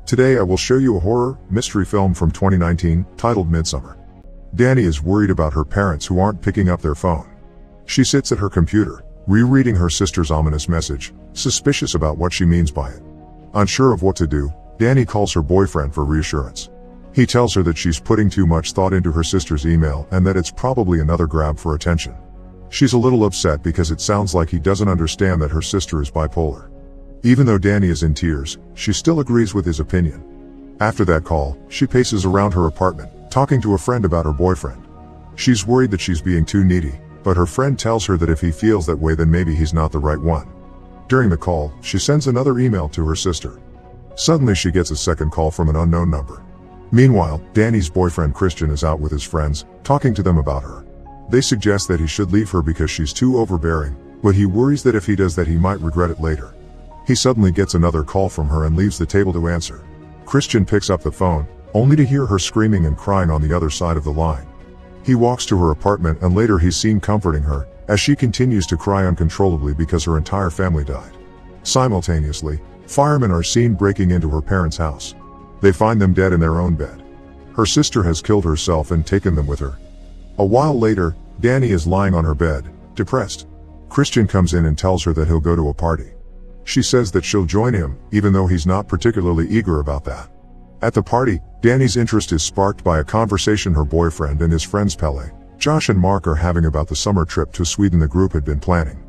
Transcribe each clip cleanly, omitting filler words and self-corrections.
Today I will show you a horror, mystery film from 2019, titled Midsummer. Danny is worried about her parents who aren't picking up their phone. She sits at her computer, rereading her sister's ominous message, suspicious about what she means by it. Unsure of what to do, Danny calls her boyfriend for reassurance. He tells her that she's putting too much thought into her sister's email and that it's probably another grab for attention. She's a little upset because it sounds like he doesn't understand that her sister is bipolar. Even though Danny is in tears, she still agrees with his opinion. After that call, she paces around her apartment, talking to a friend about her boyfriend. She's worried that she's being too needy, but her friend tells her that if he feels that way then maybe he's not the right one. During the call, she sends another email to her sister. Suddenly she gets a second call from an unknown number. Meanwhile, Danny's boyfriend Christian is out with his friends, talking to them about her. They suggest that he should leave her because she's too overbearing, but he worries that if he does that he might regret it later. He suddenly gets another call from her and leaves the table to answer. Christian picks up the phone, only to hear her screaming and crying on the other side of the line. He walks to her apartment and later he's seen comforting her, as she continues to cry uncontrollably because her entire family died. Simultaneously, firemen are seen breaking into her parents' house. They find them dead in their own bed. Her sister has killed herself and taken them with her. A while later, Danny is lying on her bed, depressed. Christian comes in and tells her that he'll go to a party. She says that she'll join him, even though he's not particularly eager about that. At the party, Danny's interest is sparked by a conversation her boyfriend and his friends Pelle, Josh and Mark are having about the summer trip to Sweden the group had been planning.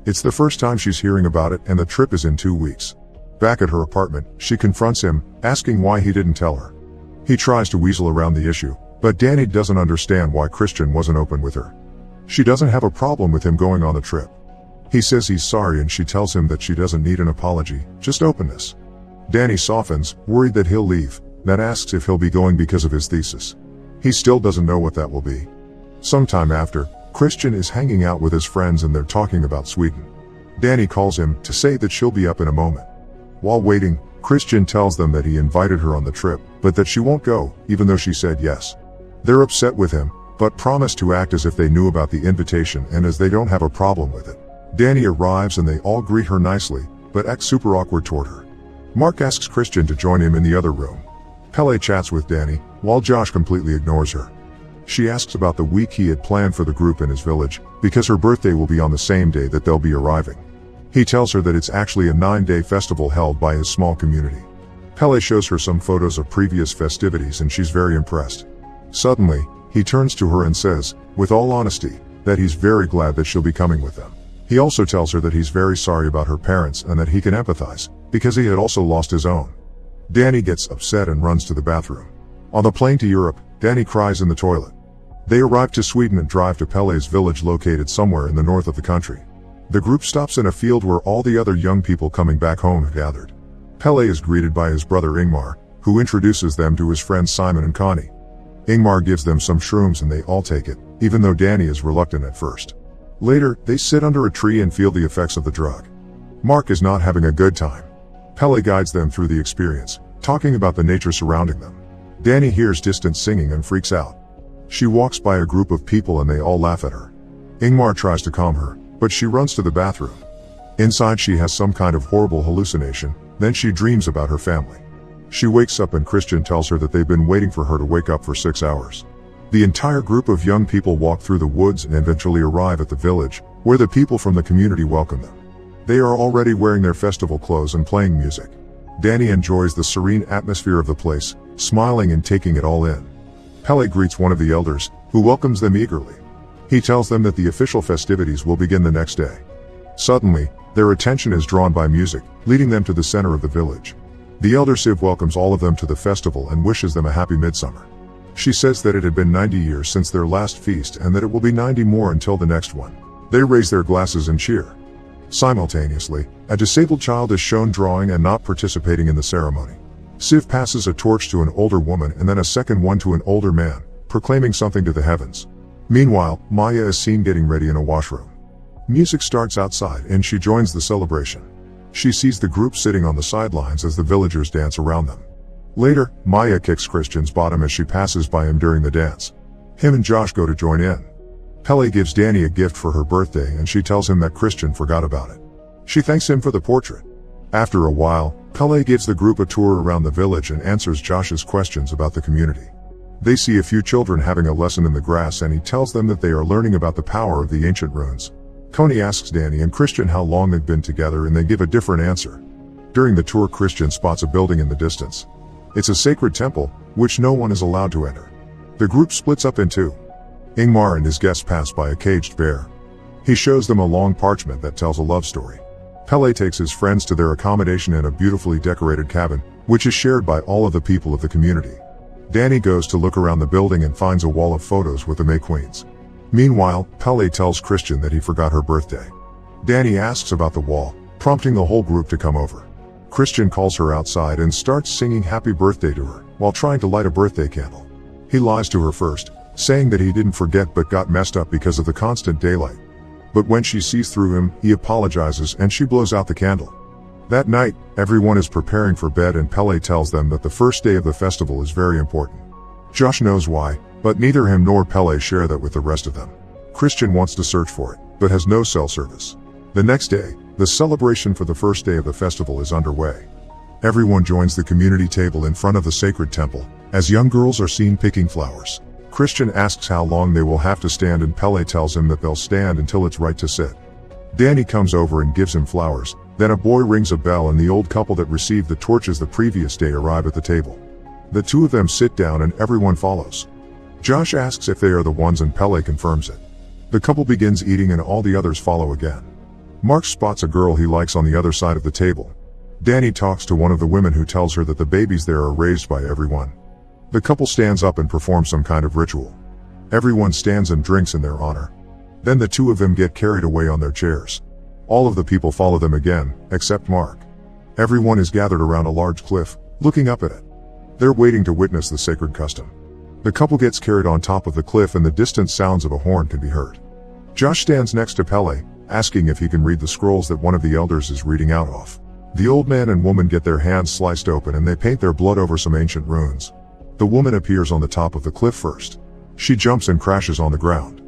It's the first time she's hearing about it and the trip is in 2 weeks. Back at her apartment, she confronts him, asking why he didn't tell her. He tries to weasel around the issue, but Danny doesn't understand why Christian wasn't open with her. She doesn't have a problem with him going on the trip. He says he's sorry and she tells him that she doesn't need an apology, just openness. Danny softens, worried that he'll leave, then asks if he'll be going because of his thesis. He still doesn't know what that will be. Sometime after, Christian is hanging out with his friends and they're talking about Sweden. Danny calls him to say that she'll be up in a moment. While waiting, Christian tells them that he invited her on the trip, but that she won't go, even though she said yes. They're upset with him, but promise to act as if they knew about the invitation and as they don't have a problem with it. Danny arrives and they all greet her nicely, but act super awkward toward her. Mark asks Christian to join him in the other room. Pelle chats with Danny, while Josh completely ignores her. She asks about the week he had planned for the group in his village, because her birthday will be on the same day that they'll be arriving. He tells her that it's actually a 9-day festival held by his small community. Pelle shows her some photos of previous festivities and she's very impressed. Suddenly, he turns to her and says, with all honesty, that he's very glad that she'll be coming with them. He also tells her that he's very sorry about her parents and that he can empathize, because he had also lost his own. Danny gets upset and runs to the bathroom. On the plane to Europe, Danny cries in the toilet. They arrive to Sweden and drive to Pelle's village located somewhere in the north of the country. The group stops in a field where all the other young people coming back home have gathered. Pelle is greeted by his brother Ingmar, who introduces them to his friends Simon and Connie. Ingmar gives them some shrooms and they all take it, even though Danny is reluctant at first. Later, they sit under a tree and feel the effects of the drug. Mark is not having a good time. Pelle guides them through the experience, talking about the nature surrounding them. Danny hears distant singing and freaks out. She walks by a group of people and they all laugh at her. Ingmar tries to calm her, but she runs to the bathroom. Inside she has some kind of horrible hallucination, then she dreams about her family. She wakes up and Christian tells her that they've been waiting for her to wake up for 6 hours. The entire group of young people walk through the woods and eventually arrive at the village, where the people from the community welcome them. They are already wearing their festival clothes and playing music. Danny enjoys the serene atmosphere of the place, smiling and taking it all in. Pelle greets one of the elders, who welcomes them eagerly. He tells them that the official festivities will begin the next day. Suddenly, their attention is drawn by music, leading them to the center of the village. The elder Siv welcomes all of them to the festival and wishes them a happy midsummer. She says that it had been 90 years since their last feast and that it will be 90 more until the next one. They raise their glasses and cheer. Simultaneously, a disabled child is shown drawing and not participating in the ceremony. Siv passes a torch to an older woman and then a second one to an older man, proclaiming something to the heavens. Meanwhile, Maya is seen getting ready in a washroom. Music starts outside and she joins the celebration. She sees the group sitting on the sidelines as the villagers dance around them. Later, Maya kicks Christian's bottom as she passes by him during the dance. Him and Josh go to join in. Pelle gives Danny a gift for her birthday and she tells him that Christian forgot about it. She thanks him for the portrait. After a while, Pele gives the group a tour around the village and answers Josh's questions about the community. They see a few children having a lesson in the grass and he tells them that they are learning about the power of the ancient runes. Connie asks Danny and Christian how long they've been together and they give a different answer. During the tour, Christian spots a building in the distance. It's a sacred temple, which no one is allowed to enter. The group splits up in two. Ingmar and his guests pass by a caged bear. He shows them a long parchment that tells a love story. Pele takes his friends to their accommodation in a beautifully decorated cabin, which is shared by all of the people of the community. Danny goes to look around the building and finds a wall of photos with the May Queens. Meanwhile, Pele tells Christian that he forgot her birthday. Danny asks about the wall, prompting the whole group to come over. Christian calls her outside and starts singing happy birthday to her, while trying to light a birthday candle. He lies to her first, saying that he didn't forget but got messed up because of the constant daylight. But when she sees through him, he apologizes and she blows out the candle. That night, everyone is preparing for bed and Pele tells them that the first day of the festival is very important. Josh knows why, but neither him nor Pele share that with the rest of them. Christian wants to search for it, but has no cell service. The next day, the celebration for the first day of the festival is underway. Everyone joins the community table in front of the sacred temple, as young girls are seen picking flowers. Christian asks how long they will have to stand and Pele tells him that they'll stand until it's right to sit. Danny comes over and gives him flowers, then a boy rings a bell and the old couple that received the torches the previous day arrive at the table. The two of them sit down and everyone follows. Josh asks if they are the ones and Pele confirms it. The couple begins eating and all the others follow again. Mark spots a girl he likes on the other side of the table. Danny talks to one of the women who tells her that the babies there are raised by everyone. The couple stands up and performs some kind of ritual. Everyone stands and drinks in their honor. Then the two of them get carried away on their chairs. All of the people follow them again, except Mark. Everyone is gathered around a large cliff, looking up at it. They're waiting to witness the sacred custom. The couple gets carried on top of the cliff and the distant sounds of a horn can be heard. Josh stands next to Pele, asking if he can read the scrolls that one of the elders is reading out of. The old man and woman get their hands sliced open and they paint their blood over some ancient runes. The woman appears on the top of the cliff first. She jumps and crashes on the ground.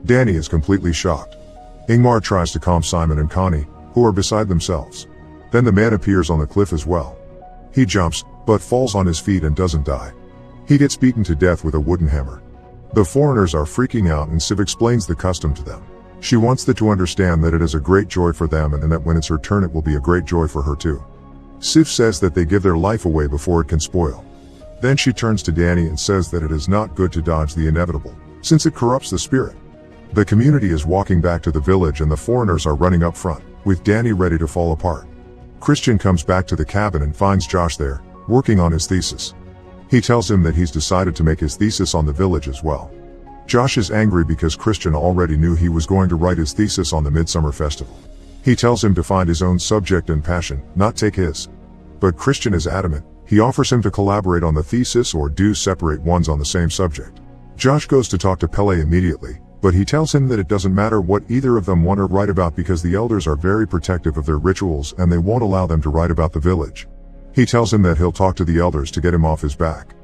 Danny is completely shocked. Ingmar tries to calm Simon and Connie, who are beside themselves. Then the man appears on the cliff as well. He jumps, but falls on his feet and doesn't die. He gets beaten to death with a wooden hammer. The foreigners are freaking out and Siv explains the custom to them. She wants them to understand that it is a great joy for them and that when it's her turn it will be a great joy for her too. Siv says that they give their life away before it can spoil. Then she turns to Danny and says that it is not good to dodge the inevitable, since it corrupts the spirit. The community is walking back to the village and the foreigners are running up front, with Danny ready to fall apart. Christian comes back to the cabin and finds Josh there, working on his thesis. He tells him that he's decided to make his thesis on the village as well. Josh is angry because Christian already knew he was going to write his thesis on the Midsummer Festival. He tells him to find his own subject and passion, not take his. But Christian is adamant. He offers him to collaborate on the thesis or do separate ones on the same subject. Josh goes to talk to Pele immediately, but he tells him that it doesn't matter what either of them want to write about because the elders are very protective of their rituals and they won't allow them to write about the village. He tells him that he'll talk to the elders to get him off his back.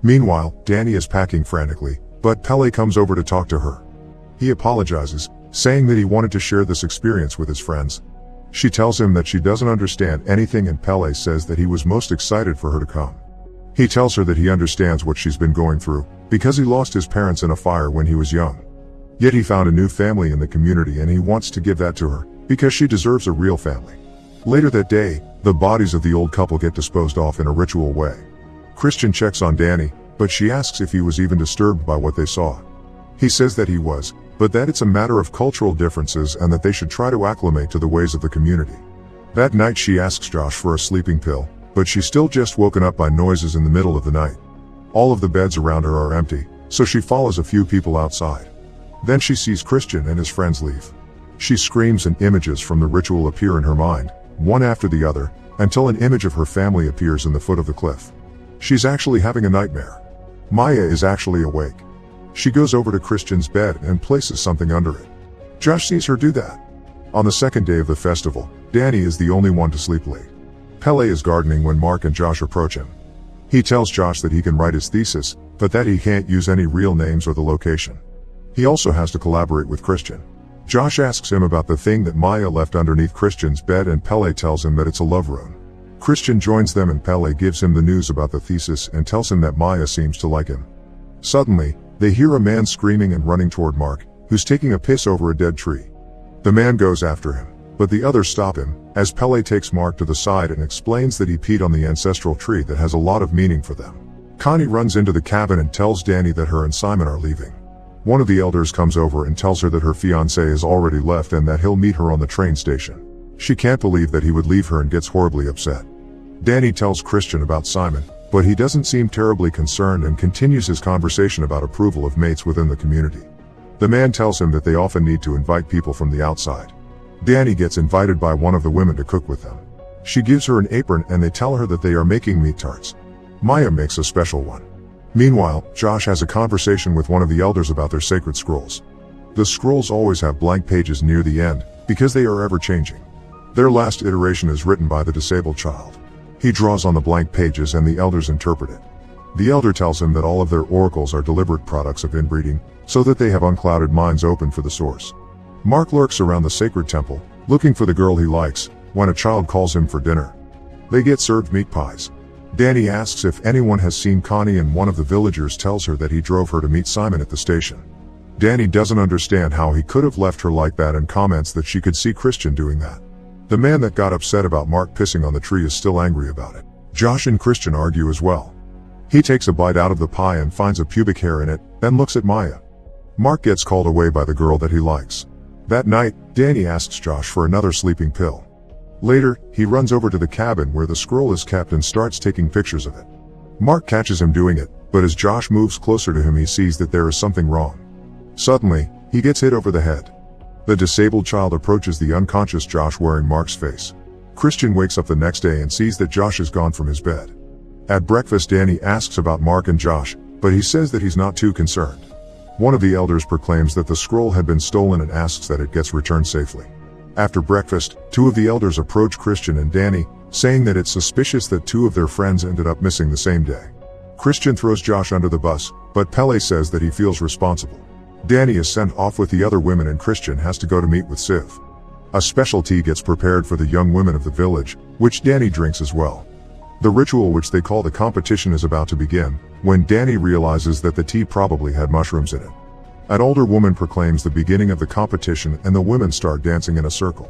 Meanwhile, Danny is packing frantically, but Pele comes over to talk to her. He apologizes, saying that he wanted to share this experience with his friends. She tells him that she doesn't understand anything and Pele says that he was most excited for her to come. He tells her that he understands what she's been going through, because he lost his parents in a fire when he was young. Yet he found a new family in the community and he wants to give that to her, because she deserves a real family. Later that day, the bodies of the old couple get disposed off in a ritual way. Christian checks on Danny, but she asks if he was even disturbed by what they saw. He says that he was, but that it's a matter of cultural differences and that they should try to acclimate to the ways of the community. That night she asks Josh for a sleeping pill, but she's still just woken up by noises in the middle of the night. All of the beds around her are empty, so she follows a few people outside. Then she sees Christian and his friends leave. She screams and images from the ritual appear in her mind, one after the other, until an image of her family appears in the foot of the cliff. She's actually having a nightmare. Maya is actually awake. She goes over to Christian's bed and places something under it. Josh sees her do that. On the second day of the festival, Danny is the only one to sleep late. Pele is gardening when Mark and Josh approach him. He tells Josh that he can write his thesis, but that he can't use any real names or the location. He also has to collaborate with Christian. Josh asks him about the thing that Maya left underneath Christian's bed, and Pele tells him that it's a love rune. Christian joins them and Pele gives him the news about the thesis and tells him that Maya seems to like him. Suddenly, they hear a man screaming and running toward Mark, who's taking a piss over a dead tree. The man goes after him, but the others stop him, as Pele takes Mark to the side and explains that he peed on the ancestral tree that has a lot of meaning for them. Connie runs into the cabin and tells Danny that her and Simon are leaving. One of the elders comes over and tells her that her fiancé has already left and that he'll meet her on the train station. She can't believe that he would leave her and gets horribly upset. Danny tells Christian about Simon, but he doesn't seem terribly concerned and continues his conversation about approval of mates within the community. The man tells him that they often need to invite people from the outside. Danny gets invited by one of the women to cook with them. She gives her an apron and they tell her that they are making meat tarts. Maya makes a special one. Meanwhile, Josh has a conversation with one of the elders about their sacred scrolls. The scrolls always have blank pages near the end, because they are ever changing. Their last iteration is written by the disabled child. He draws on the blank pages and the elders interpret it. The elder tells him that all of their oracles are deliberate products of inbreeding, so that they have unclouded minds open for the source. Mark lurks around the sacred temple, looking for the girl he likes, when a child calls him for dinner. They get served meat pies. Danny asks if anyone has seen Connie and one of the villagers tells her that he drove her to meet Simon at the station. Danny doesn't understand how he could have left her like that and comments that she could see Christian doing that. The man that got upset about Mark pissing on the tree is still angry about it. Josh and Christian argue as well. He takes a bite out of the pie and finds a pubic hair in it, then looks at Maya. Mark gets called away by the girl that he likes. That night, Danny asks Josh for another sleeping pill. Later, he runs over to the cabin where the scroll is kept and starts taking pictures of it. Mark catches him doing it, but as Josh moves closer to him he sees that there is something wrong. Suddenly, he gets hit over the head. The disabled child approaches the unconscious Josh wearing Mark's face. Christian wakes up the next day and sees that Josh is gone from his bed. At breakfast, Danny asks about Mark and Josh, but he says that he's not too concerned. One of the elders proclaims that the scroll had been stolen and asks that it gets returned safely. After breakfast, two of the elders approach Christian and Danny, saying that it's suspicious that two of their friends ended up missing the same day. Christian throws Josh under the bus, but Pele says that he feels responsible. Danny is sent off with the other women and Christian has to go to meet with Siv. A special tea gets prepared for the young women of the village, which Danny drinks as well. The ritual which they call the competition is about to begin, when Danny realizes that the tea probably had mushrooms in it. An older woman proclaims the beginning of the competition and the women start dancing in a circle.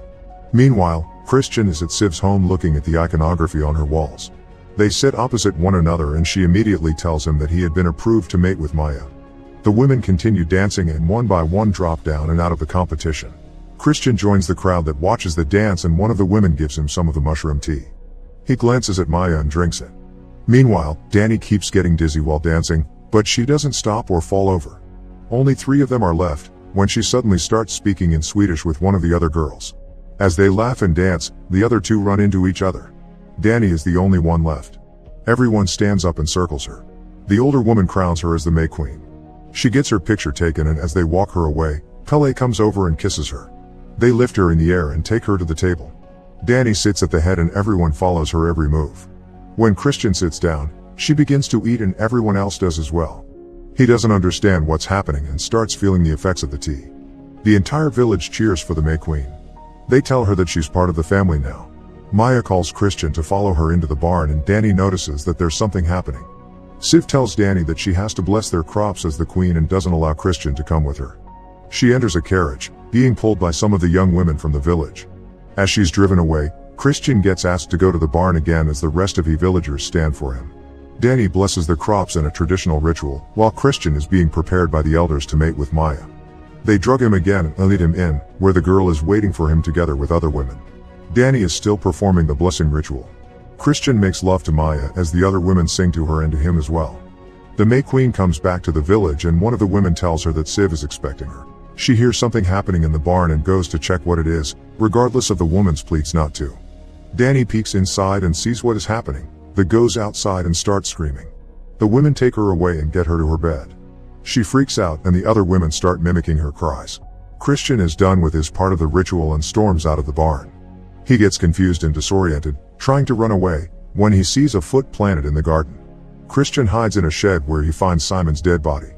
Meanwhile, Christian is at Siv's home looking at the iconography on her walls. They sit opposite one another and she immediately tells him that he had been approved to mate with Maya. The women continue dancing and one by one drop down and out of the competition. Christian joins the crowd that watches the dance and one of the women gives him some of the mushroom tea. He glances at Maya and drinks it. Meanwhile, Danny keeps getting dizzy while dancing, but she doesn't stop or fall over. Only 3 of them are left, when she suddenly starts speaking in Swedish with one of the other girls. As they laugh and dance, the other 2 run into each other. Danny is the only one left. Everyone stands up and circles her. The older woman crowns her as the May Queen. She gets her picture taken and as they walk her away, Pele comes over and kisses her. They lift her in the air and take her to the table. Danny sits at the head and everyone follows her every move. When Christian sits down, she begins to eat and everyone else does as well. He doesn't understand what's happening and starts feeling the effects of the tea. The entire village cheers for the May Queen. They tell her that she's part of the family now. Maya calls Christian to follow her into the barn and Danny notices that there's something happening. Siv tells Danny that she has to bless their crops as the queen and doesn't allow Christian to come with her. She enters a carriage, being pulled by some of the young women from the village. As she's driven away, Christian gets asked to go to the barn again as the rest of the villagers stand for him. Danny blesses the crops in a traditional ritual, while Christian is being prepared by the elders to mate with Maya. They drug him again and lead him in, where the girl is waiting for him together with other women. Danny is still performing the blessing ritual. Christian makes love to Maya as the other women sing to her and to him as well. The May Queen comes back to the village and one of the women tells her that Siv is expecting her. She hears something happening in the barn and goes to check what it is, regardless of the woman's pleas not to. Danny peeks inside and sees what is happening, then goes outside and starts screaming. The women take her away and get her to her bed. She freaks out and the other women start mimicking her cries. Christian is done with his part of the ritual and storms out of the barn. He gets confused and disoriented, trying to run away, when he sees a foot planted in the garden. Christian hides in a shed where he finds Simon's dead body.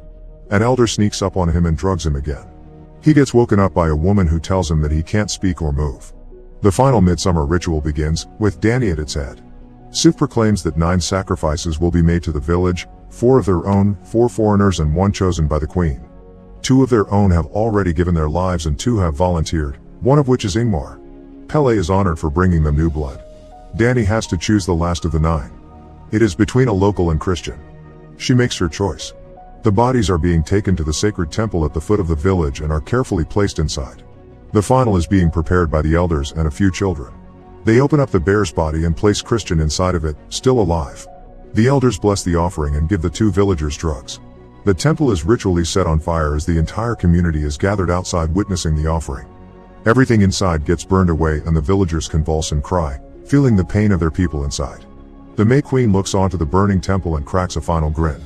An elder sneaks up on him and drugs him again. He gets woken up by a woman who tells him that he can't speak or move. The final midsummer ritual begins, with Danny at its head. Sif proclaims that 9 sacrifices will be made to the village, 4 of their own, 4 foreigners and 1 chosen by the queen. 2 of their own have already given their lives and 2 have volunteered, one of which is Ingmar. Pele is honored for bringing them new blood. Danny has to choose the last of the 9. It is between a local and Christian. She makes her choice. The bodies are being taken to the sacred temple at the foot of the village and are carefully placed inside. The final is being prepared by the elders and a few children. They open up the bear's body and place Christian inside of it, still alive. The elders bless the offering and give the 2 villagers drugs. The temple is ritually set on fire as the entire community is gathered outside witnessing the offering. Everything inside gets burned away and the villagers convulse and cry, feeling the pain of their people inside. The May Queen looks onto the burning temple and cracks a final grin.